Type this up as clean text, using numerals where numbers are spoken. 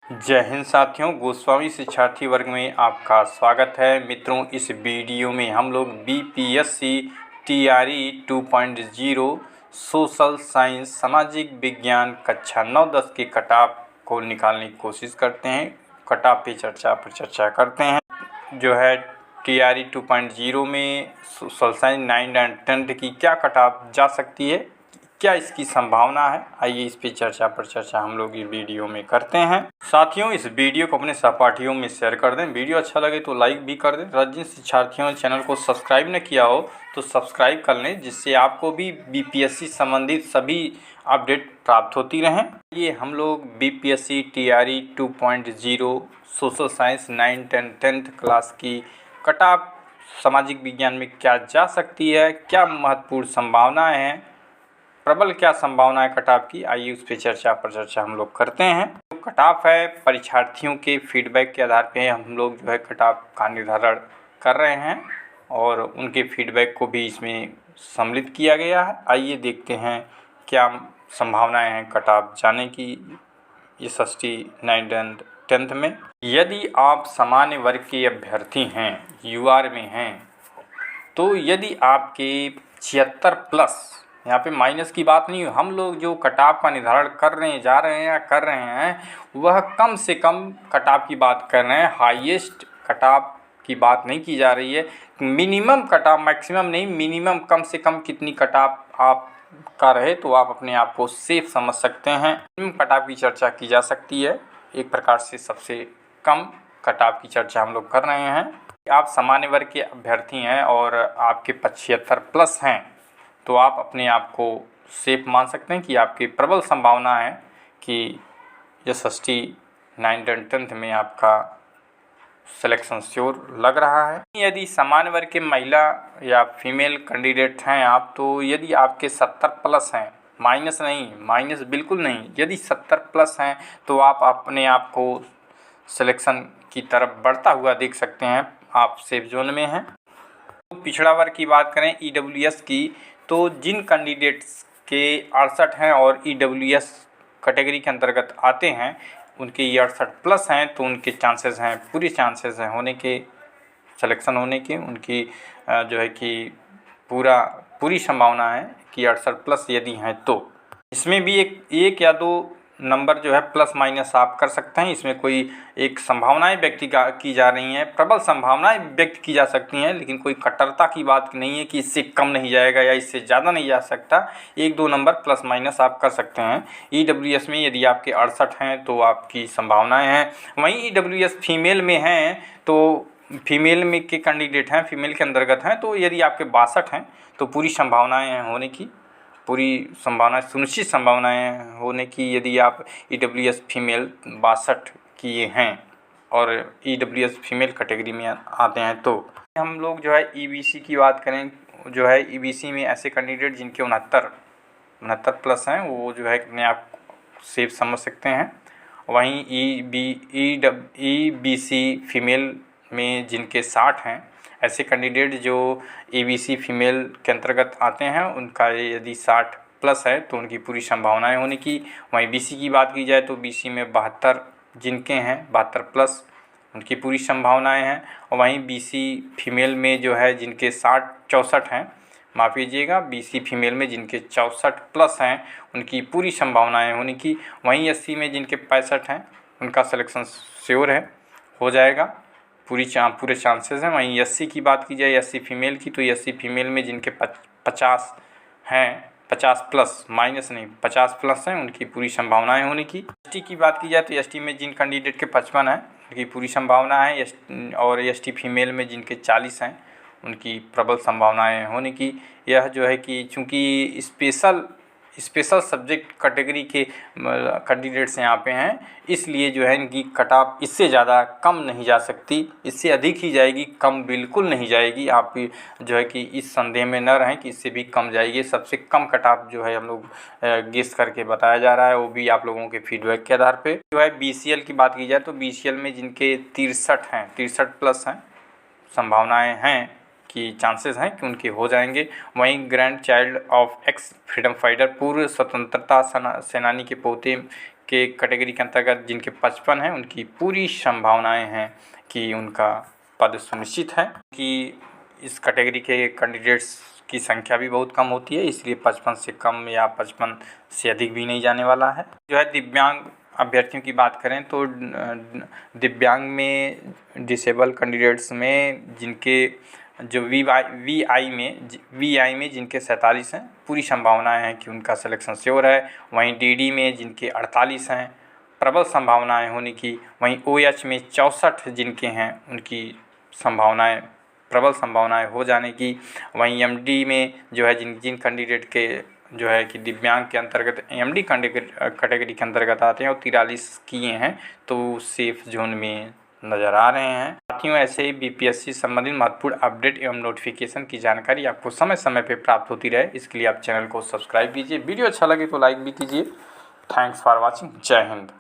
जय हिंद साथियों, गोस्वामी शिक्षार्थी वर्ग में आपका स्वागत है। मित्रों, इस वीडियो में हम लोग बीपीएससी टीआरई 2.0 सोशल साइंस सामाजिक विज्ञान कक्षा 9-10 के कट-ऑफ को निकालने की कोशिश करते हैं। कट-ऑफ पे चर्चा करते हैं। जो है टीआरई 2.0 में सोशल साइंस 9 एंड 10 की क्या कट-ऑफ जा सकती है, क्या इसकी संभावना है, आइए इस पे चर्चा हम लोग ये वीडियो में करते हैं। साथियों, इस वीडियो को अपने सहपाठियों में शेयर कर दें। वीडियो अच्छा लगे तो लाइक भी कर दें। जिन शिक्षार्थियों ने चैनल को सब्सक्राइब न किया हो तो सब्सक्राइब कर लें, जिससे आपको भी बीपीएससी संबंधित सभी अपडेट प्राप्त होती रहें। ये हम लोग BPSC TRE 2.0 social science 9, 10, 10th class की कट-ऑफ सामाजिक विज्ञान में क्या जा सकती है, क्या महत्वपूर्ण संभावनाएं हैं, प्रबल क्या संभावना है कट-ऑफ की, आइए उस पर चर्चा हम लोग करते हैं। तो कट-ऑफ है, परीक्षार्थियों के फीडबैक के आधार पे हम लोग जो है कट-ऑफ का निर्धारण कर रहे हैं और उनके फीडबैक को भी इसमें सम्मिलित किया गया है। आइए देखते हैं क्या संभावनाएं हैं कट-ऑफ जाने की एसएसटी 9 एंड 10th में। यदि आप सामान्य वर्ग के अभ्यर्थी हैं, यूआर में हैं, तो यदि आपके 76 प्लस, यहाँ पे माइनस की बात नहीं है, हम लोग जो कट-ऑफ का निर्धारण कर रहे हैं वह कम से कम कट-ऑफ की बात कर रहे हैं, हाईएस्ट कट-ऑफ की बात नहीं की जा रही है। मिनिमम कट-ऑफ, मैक्सिमम नहीं, मिनिमम कम से कम कितनी कट-ऑफ आप का रहे तो आप अपने आप को सेफ समझ सकते हैं। कट-ऑफ की चर्चा की जा सकती है, एक प्रकार से सबसे कम कट-ऑफ की चर्चा हम लोग कर रहे हैं। आप सामान्य वर्ग के अभ्यर्थी हैं और आपके 75 प्लस हैं तो आप अपने आप को सेफ मान सकते हैं कि आपकी प्रबल संभावना है कि एसएसटी 9 एंड 10th में आपका सिलेक्शन श्योर लग रहा है। यदि सामान्य वर्ग के महिला या फीमेल कैंडिडेट हैं आप, तो यदि आपके 70 प्लस हैं, माइनस नहीं, माइनस बिल्कुल नहीं, यदि 70 प्लस हैं तो आप अपने आप को सिलेक्शन की तरफ बढ़ता हुआ देख सकते हैं, आप सेफ जोन में हैं। पिछड़ा वर्ग की बात करें ईडब्ल्यूएस की, तो जिन कैंडिडेट्स के 68 हैं और ईडब्ल्यूएस कैटेगरी के अंतर्गत आते हैं, उनके 68 प्लस हैं तो उनके चांसेस हैं, पूरी चांसेस हैं होने के, सिलेक्शन होने के, उनकी जो है कि पूरी संभावना है कि 68 प्लस यदि हैं तो। इसमें भी एक या दो नंबर जो है प्लस माइनस आप कर सकते हैं। इसमें कोई एक संभावनाएं व्यक्त की जा रही हैं, प्रबल संभावनाएं व्यक्त की जा सकती हैं, लेकिन कोई कट्टरता की बात नहीं है कि इससे कम नहीं जाएगा या इससे ज़्यादा नहीं जा सकता। एक दो नंबर प्लस माइनस आप कर सकते हैं। ईडब्ल्यूएस में यदि आपके 68 हैं तो आपकी संभावनाएँ हैं। वहीं ईडब्ल्यूएस फीमेल में हैं तो फीमेल में के कैंडिडेट हैं, फीमेल के अंतर्गत हैं, तो यदि आपके 62 हैं तो पूरी संभावनाएँ हैं होने की, पूरी संभावना, सुनिश्चित संभावनाएं होने की। यदि आप ईडब्ल्यूएस फीमेल 62 किए हैं और ईडब्ल्यूएस फीमेल कैटेगरी में आते हैं तो। हम लोग जो है ईबीसी की बात करें, जो है ईबीसी में ऐसे कैंडिडेट जिनके 69 प्लस हैं, वो जो है अपने आप सेफ समझ सकते हैं। वहीं ईबीसी फीमेल में जिनके 60 हैं, ऐसे कैंडिडेट जो ईबीसी फीमेल के अंतर्गत आते हैं, उनका यदि 60 प्लस है तो उनकी पूरी संभावनाएं होने की। वहीं बीसी की बात की जाए तो बीसी में 72 जिनके हैं, 72 प्लस, उनकी पूरी संभावनाएं हैं। और वहीं बीसी फीमेल में जो है जिनके 64 हैं, माफ़ कीजिएगा, बीसी फीमेल में जिनके 64 प्लस हैं, उनकी पूरी संभावनाएं होने की। वहीं एससी में जिनके 65 हैं, उनका सिलेक्शन श्योर है, हो जाएगा, पूरे चांसेस हैं। वहीं एससी की बात की जाए, एससी फीमेल की, तो एससी फीमेल में जिनके 50 हैं, 50 प्लस, माइनस नहीं, 50 प्लस हैं, उनकी पूरी संभावनाएं होने की। एसटी की बात की जाए तो एसटी में जिन कैंडिडेट के 55 हैं, उनकी पूरी संभावना है। और एसटी फीमेल में जिनके 40 हैं, उनकी प्रबल संभावनाएं होने की। यह जो है कि चूँकि स्पेशल सब्जेक्ट कैटेगरी के कैंडिडेट्स यहाँ पे हैं, इसलिए जो है इनकी कट-ऑफ इससे ज़्यादा कम नहीं जा सकती, इससे अधिक ही जाएगी, कम बिल्कुल नहीं जाएगी। आप जो है कि इस संदेह में न रहें कि इससे भी कम जाएगी। सबसे कम कट-ऑफ जो है हम लोग गेस करके बताया जा रहा है, वो भी आप लोगों के फीडबैक के आधार पे। जो है बीसीएल की बात की जाए तो बीसीएल में जिनके 63 हैं, 63 प्लस हैं, संभावनाएँ हैं कि चांसेस हैं कि उनके हो जाएंगे। वहीं grand child of x freedom fighter, पूर्व स्वतंत्रता सेनानी के पोते के कैटेगरी के अंतर्गत जिनके 55 हैं उनकी पूरी संभावनाएं हैं कि उनका पद सुनिश्चित है कि इस कैटेगरी के कैंडिडेट्स की संख्या भी बहुत कम होती है, इसलिए 55 से कम या 55 से अधिक भी नहीं जाने वाला है। जो है दिव्यांग अभ्यर्थियों की बात करें तो दिव्यांग में डिसेबल कैंडिडेट्स में जिनके जो वीआई में जिनके 47 हैं पूरी संभावनाएं हैं कि उनका सिलेक्शन श्योर है। वहीं डीडी में जिनके 48 हैं प्रबल संभावनाएं होने की। वहीं ओएच में 64 जिनके हैं उनकी संभावनाएं प्रबल संभावनाएं हो जाने की। वहीं एमडी में जो है जिन कैंडिडेट के जो है कि दिव्यांग के अंतर्गत एमडी कैटेगरी के अंतर्गत आते हैं और 43 किए हैं तो सेफ जोन में नज़र आ रहे हैं। साथियों, ऐसे ही बीपीएससी संबंधित महत्वपूर्ण अपडेट एवं नोटिफिकेशन की जानकारी आपको समय समय पर प्राप्त होती रहे, इसके लिए आप चैनल को सब्सक्राइब कीजिए। वीडियो अच्छा लगे तो लाइक भी कीजिए। Thanks for watching. जय हिंद।